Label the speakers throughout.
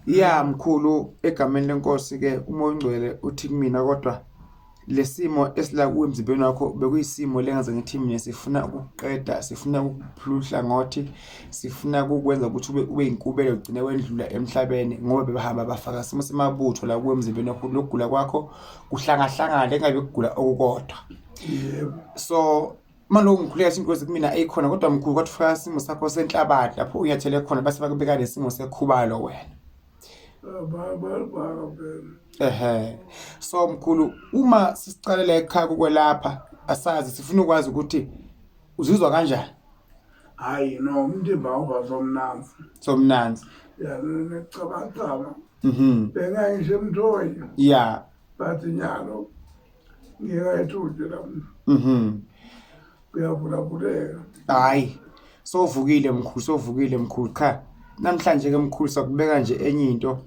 Speaker 1: Ya mkhulu egameni lenkosi ke umoya ongcwele uthi kumina kodwa lesimo esila kuwe emzimbeni wakho bekuyisimo lengaze ngithi mina sifuna ukuqeda sifuna ukuphuhla ngothi sifuna ukwenza ukuthi ube inkubelo ugcine wendlula emhlabeni ngoba bebahamba bafaka simo semabutho la kuwe emzimbeni wakho lokugula kwakho kuhlangahlangana engabe kugula okukodwa.
Speaker 2: Yebo.
Speaker 1: So manje ngikhuleka inkosi kumina ayikhona kodwa mkhulu kwathi ufika isimo sakho senhlabathi lapho unyathele khona base bakubeka lesimo sekhubalo wena. So mkhulu uma sisicalela ekhaya ukwelapha asazi sifuna ukwazi ukuthi uzizwa kanjani.
Speaker 2: Hayi no umndimba uba
Speaker 1: somnanzi
Speaker 2: ya necabacaba bengayihle emthoyi
Speaker 1: ya
Speaker 2: but nyalo ngiyayithuthi la kuyavuleka.
Speaker 1: hayi sovukile mkhulu cha namhlanje ke mkhulu sakubeka nje enye into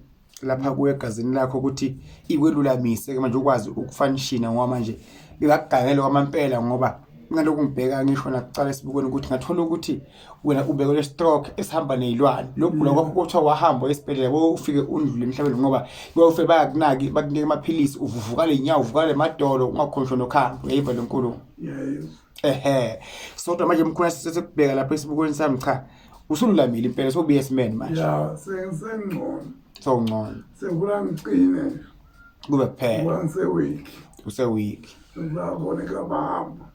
Speaker 1: lapha kuwe egazini lakho ukuthi ikwelulamise ke manje ukwazi ukufanishina ngoba manje ngakugangela kwamampela ngoba ngalokhu ngibheka ngisho nakucala esibukweni ukuthi ngathola ukuthi wena ubekele stroke esihamba nezilwane lokugula kwakho kuthiwa wahamba esibhedlela ufike undlule emhlabeni ngoba bawufe bayakunaki bakunike amaphilisi uvuvuka lenyawo uvuka lemadolo ungakhonjwa nokhamba uyayiva lenkulumo.
Speaker 2: Yes.
Speaker 1: Sodwa manje mkhulu sesekubheka lapha esibukweni sami cha usululamile impela sobuye esimene manje.
Speaker 2: Ya sengcono.
Speaker 1: Songcono.
Speaker 2: Sekula ngicine.
Speaker 1: Kube kuphela.
Speaker 2: Use-weak. Ngiyabona kabahamba.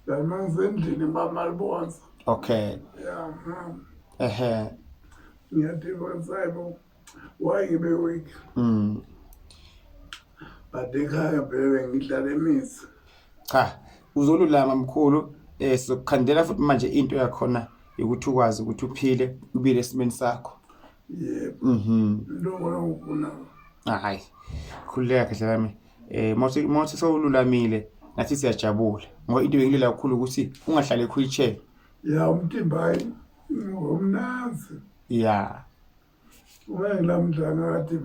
Speaker 2: Lamangizendlini bamalibonza.
Speaker 1: Okay.
Speaker 2: Ya. Ngiyadinga sayibo why ngibe weak. But ekhaya bebe ngidlala emisi.
Speaker 1: Cha uzolulama mkhulu sizokukhandela futhi manje into yakhona ukuthi ukwazi ukuthi uphile ubile esimeni sakho.
Speaker 2: Yebo. Lokho ngifuna.
Speaker 1: Hayi khuleka kahle lami mawuthi sowululamile nathi siyajabula ngoba into bengilela kakhulu ukuthi ungahlale ekhwilchair.
Speaker 2: Ya umtimba ngomnazi.
Speaker 1: Ya
Speaker 2: Uma ngilamdla ngathi